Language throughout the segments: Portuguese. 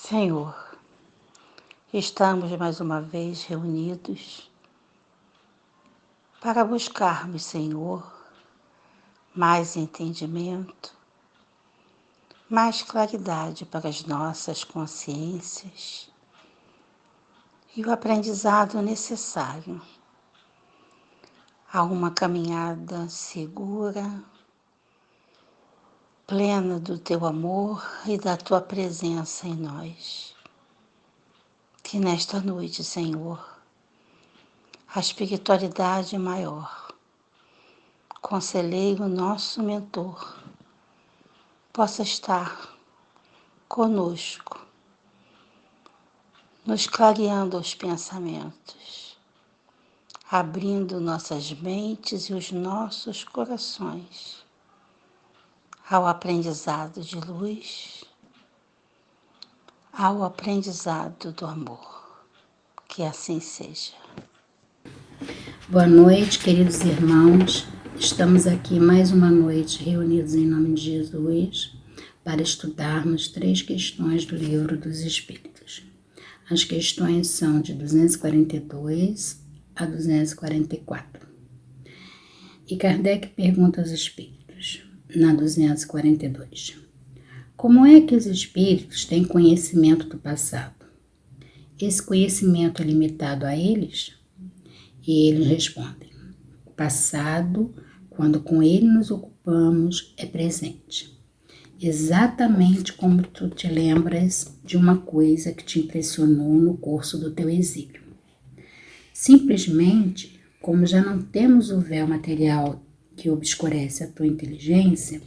Senhor, estamos mais uma vez reunidos para buscarmos, Senhor, mais entendimento, mais claridade para as nossas consciências e o aprendizado necessário a uma caminhada segura, plena do Teu amor e da Tua presença em nós. Que nesta noite, Senhor, a espiritualidade maior, conselheiro nosso mentor, possa estar conosco, nos clareando os pensamentos, abrindo nossas mentes e os nossos corações ao aprendizado de luz, ao aprendizado do amor. Que assim seja. Boa noite, queridos irmãos. Estamos aqui mais uma noite reunidos em nome de Jesus para estudarmos 3 questões do Livro dos Espíritos. As questões são de 242 a 244. E Kardec pergunta aos espíritos, na 242, como é que os espíritos têm conhecimento do passado? Esse conhecimento é limitado a eles? E eles respondem, o passado, quando com ele nos ocupamos, é presente. Exatamente como tu te lembras de uma coisa que te impressionou no curso do teu exílio. Simplesmente, como já não temos o véu material que obscurece a tua inteligência,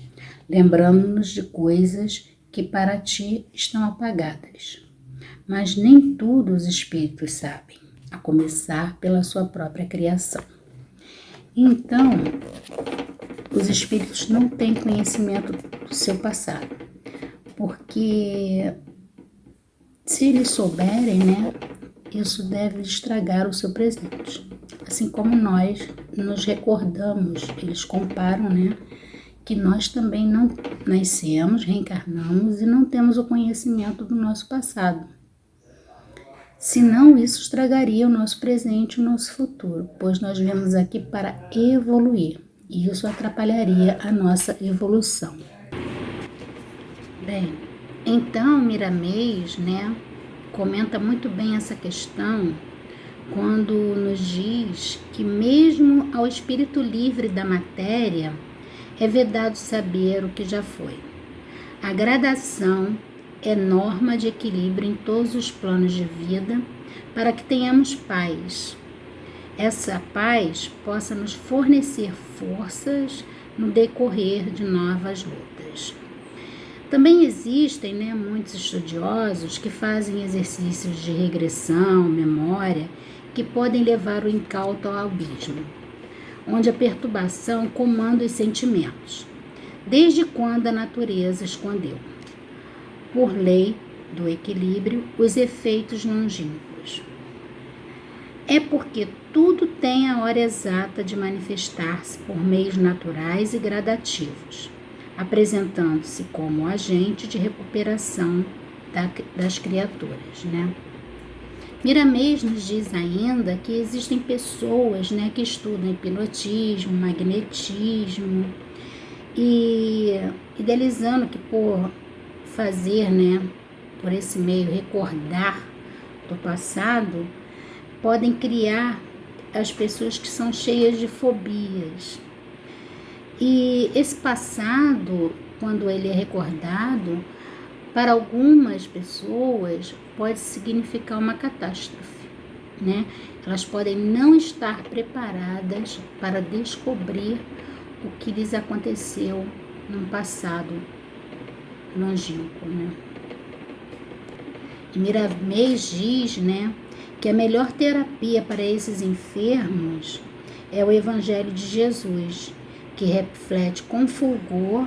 lembramos-nos de coisas que para ti estão apagadas. Mas nem tudo os espíritos sabem, a começar pela sua própria criação. Então, os espíritos não têm conhecimento do seu passado, porque se eles souberem, isso deve estragar o seu presente. Assim como nós nos recordamos, eles comparam, que nós também não nascemos, reencarnamos e não temos o conhecimento do nosso passado. Senão, isso estragaria o nosso presente e o nosso futuro, pois nós viemos aqui para evoluir, e isso atrapalharia a nossa evolução. Bem, então Miramês, comenta muito bem essa questão quando nos diz que mesmo ao espírito livre da matéria é vedado saber o que já foi. A gradação é norma de equilíbrio em todos os planos de vida para que tenhamos paz. Essa paz possa nos fornecer forças no decorrer de novas lutas. Também existem, muitos estudiosos que fazem exercícios de regressão, memória, que podem levar o incauto ao abismo, onde a perturbação comanda os sentimentos, desde quando a natureza escondeu, por lei do equilíbrio, os efeitos longínquos. É porque tudo tem a hora exata de manifestar-se por meios naturais e gradativos, apresentando-se como agente de recuperação das criaturas, Miramês nos diz ainda que existem pessoas, que estudam hipnotismo, magnetismo, e idealizando que por fazer, por esse meio, recordar do passado, podem criar as pessoas que são cheias de fobias. E esse passado, quando ele é recordado, para algumas pessoas pode significar uma catástrofe, Elas podem não estar preparadas para descobrir o que lhes aconteceu num passado longínquo, E Miramês diz, que a melhor terapia para esses enfermos é o Evangelho de Jesus, que reflete com fulgor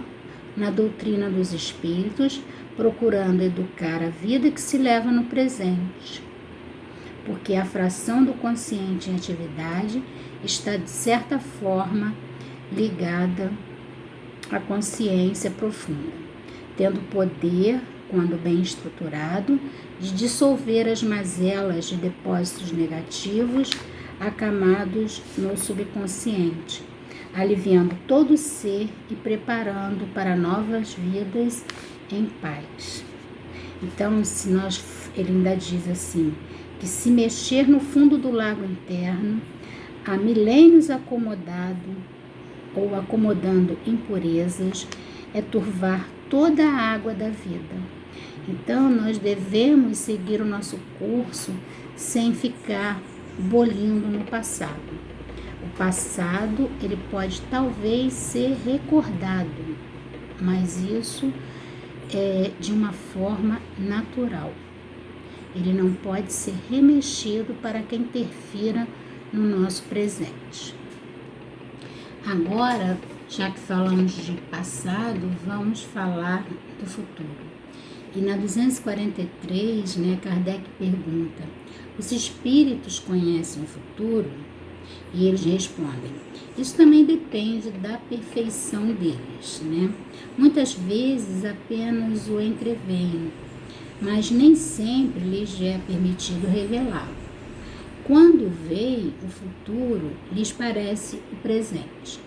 na doutrina dos espíritos, procurando educar a vida que se leva no presente. Porque a fração do consciente em atividade está, de certa forma, ligada à consciência profunda, tendo poder quando bem estruturado, de dissolver as mazelas de depósitos negativos acamados no subconsciente, aliviando todo o ser e preparando para novas vidas em paz. Então, ele ainda diz assim, que se mexer no fundo do lago interno, há milênios acomodado ou acomodando impurezas, é turvar toda a água da vida. Então, nós devemos seguir o nosso curso sem ficar bolindo no passado. O passado, ele pode talvez ser recordado, mas isso é de uma forma natural. Ele não pode ser remexido para que interfira no nosso presente. Agora, já que falamos de passado, vamos falar do futuro. E na 243, Kardec pergunta, os espíritos conhecem o futuro? E eles respondem, isso também depende da perfeição deles, Muitas vezes apenas o entreveem, mas nem sempre lhes é permitido revelá-lo. Quando veem o futuro, lhes parece o presente.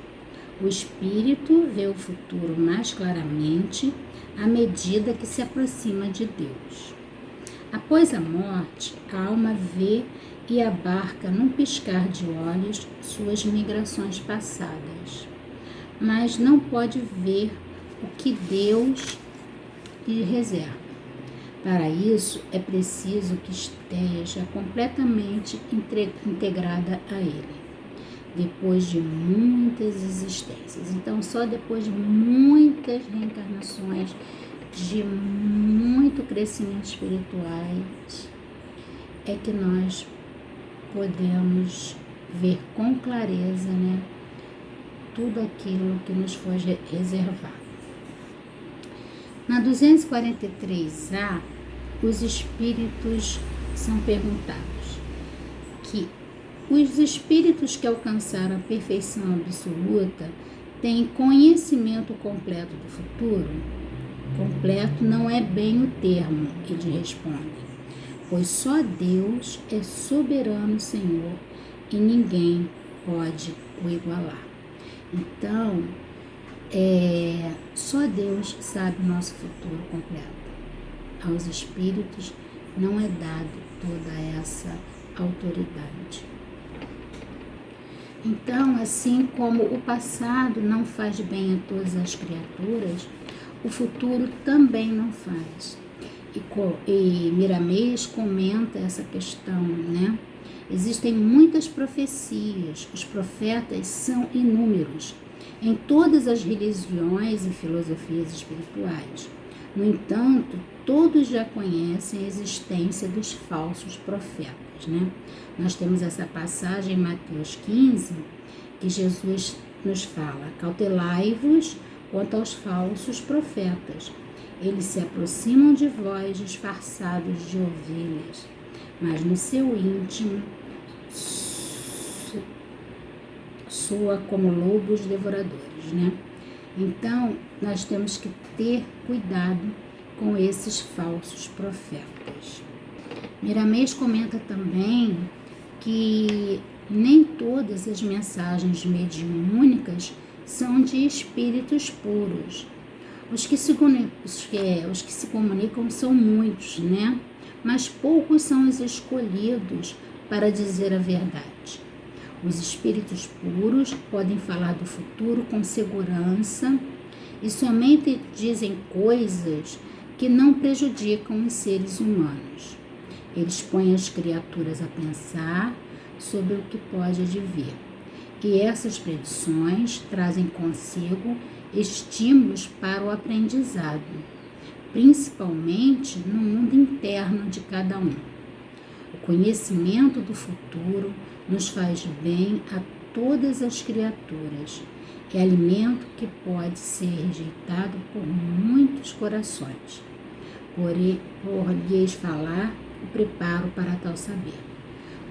O espírito vê o futuro mais claramente à medida que se aproxima de Deus. Após a morte, a alma vê e abarca num piscar de olhos suas migrações passadas, mas não pode ver o que Deus lhe reserva. Para isso, é preciso que esteja completamente integrada a Ele, depois de muitas existências. Então, só depois de muitas reencarnações, de muito crescimento espirituais, é que nós podemos ver com clareza, tudo aquilo que nos foi reservado. Na 243A, os espíritos são perguntados que os espíritos que alcançaram a perfeição absoluta têm conhecimento completo do futuro? Completo não é bem o termo, eles respondem, pois só Deus é soberano Senhor e ninguém pode o igualar. Então, só Deus sabe o nosso futuro completo. Aos espíritos não é dado toda essa autoridade. Então, assim como o passado não faz bem a todas as criaturas, o futuro também não faz. E Miramês comenta essa questão, Existem muitas profecias, os profetas são inúmeros, em todas as religiões e filosofias espirituais. No entanto, todos já conhecem a existência dos falsos profetas, Nós temos essa passagem em Mateus 15, que Jesus nos fala, cautelai-vos quanto aos falsos profetas. Eles se aproximam de vós disfarçados de ovelhas, mas no seu íntimo soa como lobos devoradores, Então, nós temos que ter cuidado com esses falsos profetas. Miramês comenta também que nem todas as mensagens mediúnicas são de espíritos puros. Os que se comunicam são muitos, Mas poucos são os escolhidos para dizer a verdade. Os espíritos puros podem falar do futuro com segurança e somente dizem coisas que não prejudicam os seres humanos. Eles põem as criaturas a pensar sobre o que pode advir. E essas predições trazem consigo estímulos para o aprendizado, principalmente no mundo interno de cada um. O conhecimento do futuro nos faz bem a todas as criaturas. É alimento que pode ser rejeitado por muitos corações. Por lhes falar o preparo para tal saber.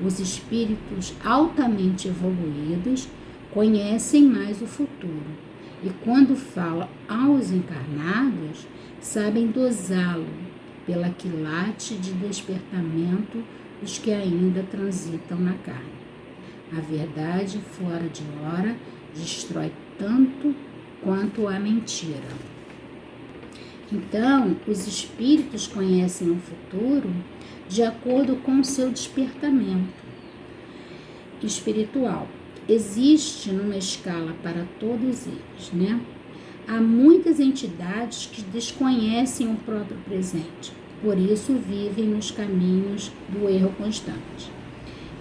Os espíritos altamente evoluídos conhecem mais o futuro e, quando falam aos encarnados, sabem dosá-lo pela quilate de despertamento dos que ainda transitam na carne. A verdade fora de hora destrói tanto quanto a mentira. Então, os espíritos conhecem o futuro de acordo com o seu despertamento espiritual. Existe numa escala para todos eles, né? Há muitas entidades que desconhecem o próprio presente, por isso vivem nos caminhos do erro constante.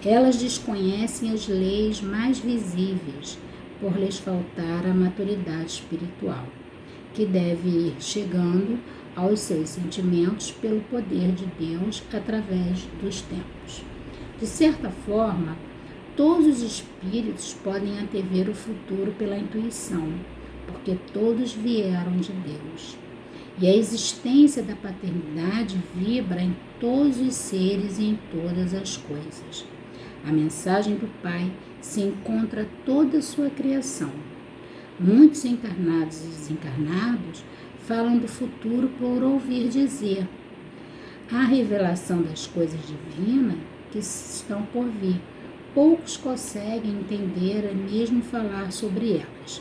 Elas desconhecem as leis mais visíveis, por lhes faltar a maturidade espiritual, que deve ir chegando aos seus sentimentos pelo poder de Deus através dos tempos. De certa forma, todos os espíritos podem antever o futuro pela intuição, porque todos vieram de Deus. E a existência da paternidade vibra em todos os seres e em todas as coisas. A mensagem do Pai se encontra toda a sua criação. Muitos encarnados e desencarnados falam do futuro por ouvir dizer. A revelação das coisas divinas que estão por vir. Poucos conseguem entender e mesmo falar sobre elas.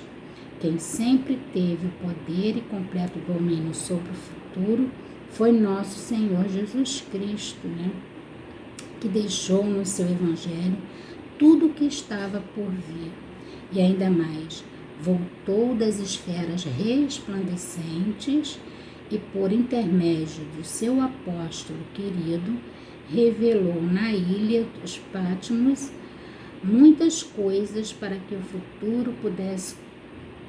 Quem sempre teve o poder e completo domínio sobre o futuro foi nosso Senhor Jesus Cristo, né? Que deixou no seu Evangelho tudo o que estava por vir. E ainda mais, voltou das esferas resplandecentes e, por intermédio do seu apóstolo querido, revelou na ilha dos Patmos muitas coisas para que o futuro pudesse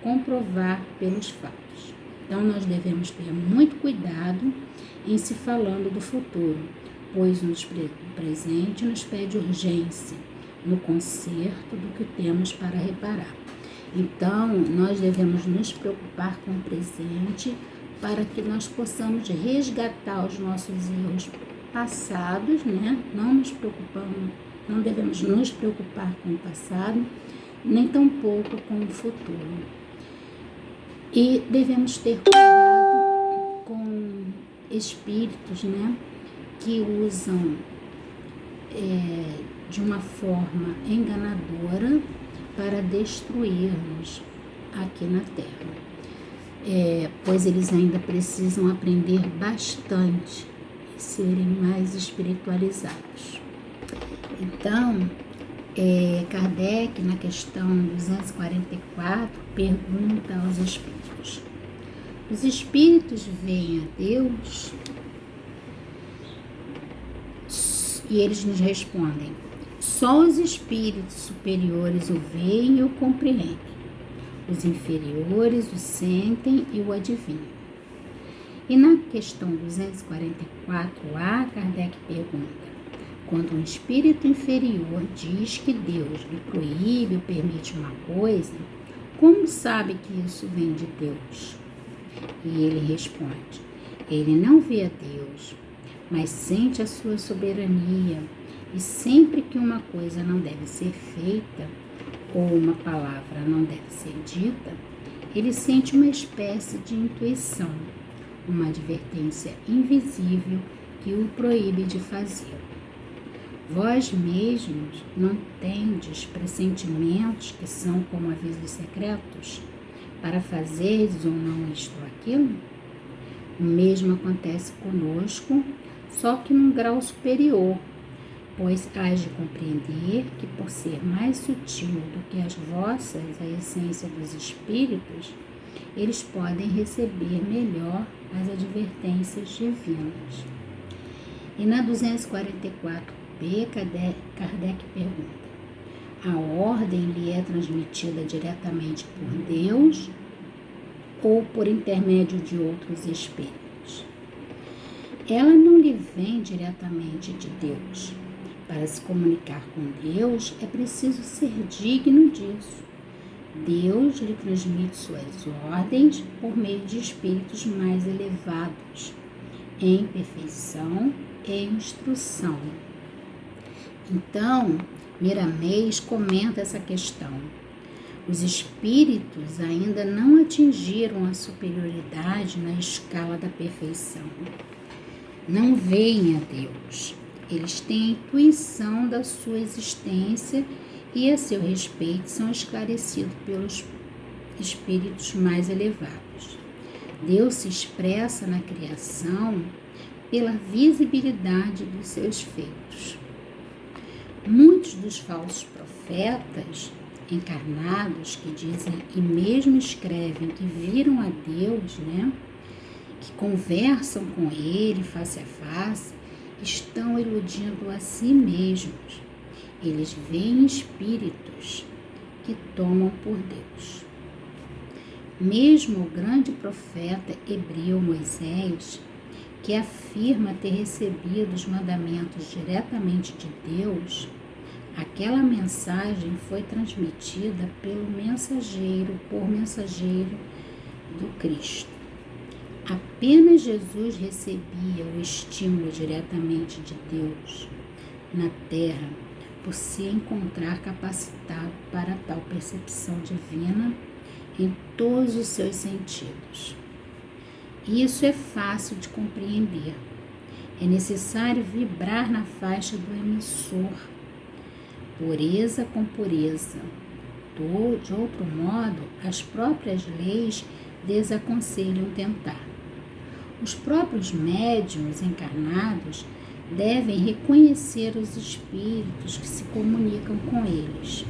comprovar pelos fatos. Então, nós devemos ter muito cuidado em se falando do futuro, pois o presente nos pede urgência no conserto do que temos para reparar. Então, nós devemos nos preocupar com o presente para que nós possamos resgatar os nossos erros passados, né? Não devemos nos preocupar com o passado, nem tampouco com o futuro. E devemos ter cuidado com espíritos, né? Que usam de uma forma enganadora para destruir-nos aqui na Terra. Pois eles ainda precisam aprender bastante e serem mais espiritualizados. Então, Kardec, na questão 244, pergunta aos espíritos: os espíritos veem a Deus? E eles nos respondem: só os espíritos superiores o veem e o compreendem. Os inferiores o sentem e o adivinham. E na questão 244A, Kardec pergunta: quando um espírito inferior diz que Deus lhe proíbe ou permite uma coisa, como sabe que isso vem de Deus? E ele responde: ele não vê a Deus, mas sente a sua soberania, e sempre que uma coisa não deve ser feita, ou uma palavra não deve ser dita, ele sente uma espécie de intuição, uma advertência invisível que o proíbe de fazer. Vós mesmos não tendes pressentimentos que são como avisos secretos, para fazeres ou não isto ou aquilo? O mesmo acontece conosco, só que num grau superior, pois hás de compreender que, por ser mais sutil do que as vossas, a essência dos espíritos, eles podem receber melhor as advertências divinas. E na 244b, Kardec pergunta: a ordem lhe é transmitida diretamente por Deus ou por intermédio de outros espíritos? Ela não lhe vem diretamente de Deus. Para se comunicar com Deus, é preciso ser digno disso. Deus lhe transmite suas ordens por meio de espíritos mais elevados, em perfeição e instrução. Então, Miramês comenta essa questão. Os espíritos ainda não atingiram a superioridade na escala da perfeição. não veem a Deus. Eles têm a intuição da sua existência e a seu respeito são esclarecidos pelos espíritos mais elevados. Deus se expressa na criação pela visibilidade dos seus feitos. Muitos dos falsos profetas encarnados que dizem e mesmo escrevem que viram a Deus, que conversam com Ele face a face, estão iludindo a si mesmos. Eles veem espíritos que tomam por Deus. Mesmo o grande profeta hebreu Moisés, que afirma ter recebido os mandamentos diretamente de Deus, aquela mensagem foi transmitida por mensageiro do Cristo. Apenas Jesus recebia o estímulo diretamente de Deus na terra, por se encontrar capacitado para tal percepção divina em todos os seus sentidos. Isso é fácil de compreender. É necessário vibrar na faixa do emissor, pureza com pureza. De outro modo, as próprias leis desaconselham tentar. Os próprios médiuns encarnados devem reconhecer os espíritos que se comunicam com eles,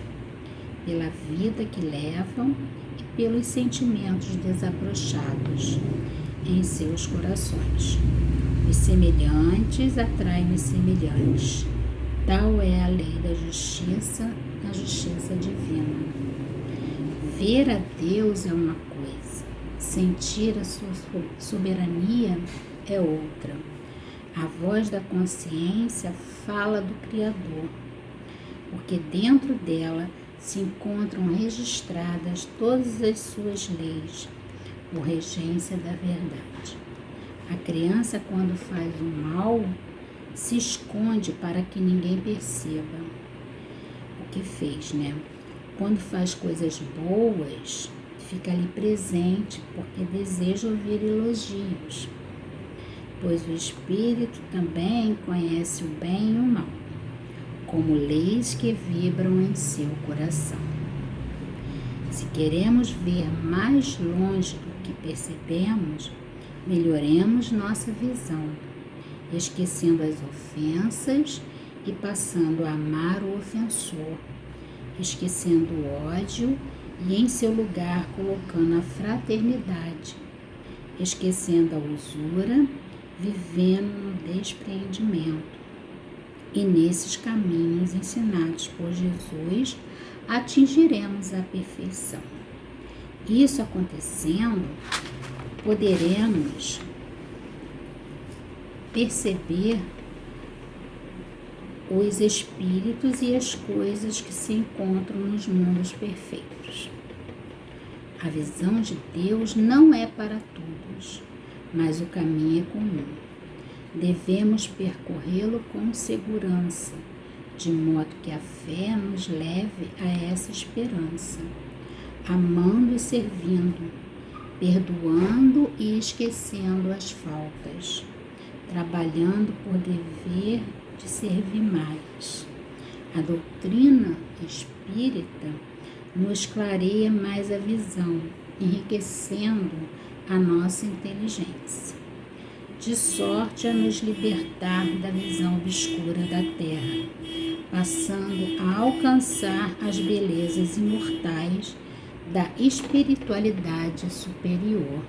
pela vida que levam e pelos sentimentos desabrochados em seus corações. Os semelhantes atraem os semelhantes. Tal é a lei da justiça, a justiça divina. Ver a Deus é uma coisa, sentir a sua soberania é outra. A voz da consciência fala do Criador, porque dentro dela se encontram registradas todas as suas leis, por regência da verdade. A criança, quando faz o mal, se esconde para que ninguém perceba o que fez, Quando faz coisas boas, fica ali presente, porque deseja ouvir elogios, pois o espírito também conhece o bem e o mal, como leis que vibram em seu coração. Se queremos ver mais longe do que percebemos, melhoremos nossa visão, esquecendo as ofensas e passando a amar o ofensor, esquecendo o ódio e em seu lugar colocando a fraternidade, esquecendo a usura, vivendo no despreendimento. E nesses caminhos ensinados por Jesus, atingiremos a perfeição. Isso acontecendo, poderemos perceber os espíritos e as coisas que se encontram nos mundos perfeitos. A visão de Deus não é para todos, mas o caminho é comum. Devemos percorrê-lo com segurança, de modo que a fé nos leve a essa esperança, amando e servindo, perdoando e esquecendo as faltas, trabalhando por dever de servir mais. A doutrina espírita nos clareia mais a visão, enriquecendo a nossa inteligência, de sorte a nos libertar da visão obscura da terra, passando a alcançar as belezas imortais da espiritualidade superior.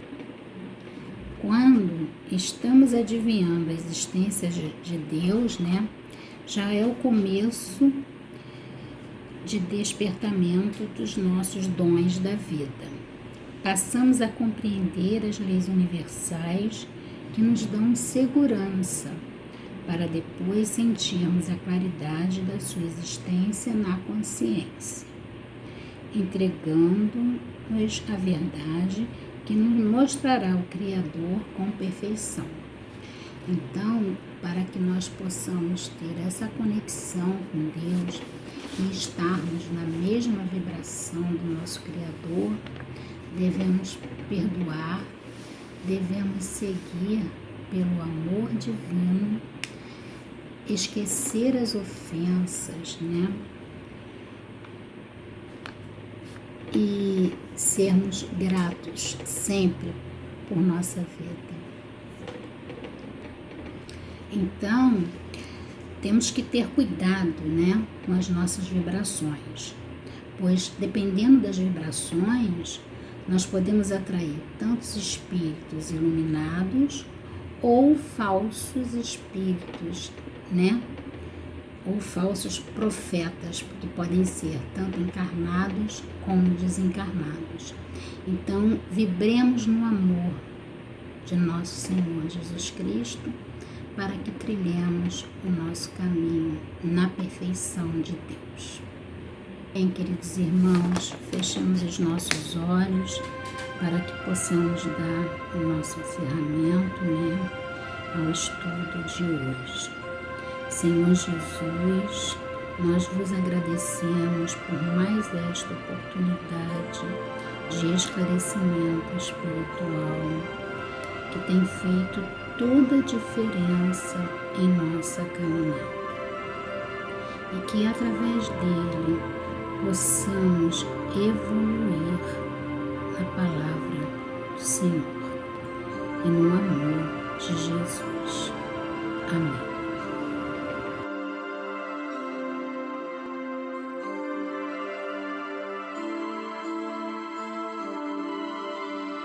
Quando estamos adivinhando a existência de Deus, já é o começo de despertamento dos nossos dons da vida. Passamos a compreender as leis universais que nos dão segurança, para depois sentirmos a claridade da sua existência na consciência, entregando-nos a verdade que nos mostrará o Criador com perfeição. Então, para que nós possamos ter essa conexão com Deus e estarmos na mesma vibração do nosso Criador, devemos perdoar, devemos seguir pelo amor divino, esquecer as ofensas, né? E sermos gratos sempre por nossa vida. Então, temos que ter cuidado, né, com as nossas vibrações, pois dependendo das vibrações, nós podemos atrair tantos espíritos iluminados ou falsos espíritos, né? Ou falsos profetas, que podem ser tanto encarnados como desencarnados. Então, vibremos no amor de nosso Senhor Jesus Cristo, para que trilhemos o nosso caminho na perfeição de Deus. Bem, queridos irmãos, fechamos os nossos olhos para que possamos dar o nosso encerramento, né, ao estudo de hoje. Senhor Jesus, nós vos agradecemos por mais esta oportunidade de esclarecimento espiritual que tem feito toda a diferença em nossa caminhada, e que através dele possamos evoluir na palavra do Senhor e no amor de Jesus. Amém.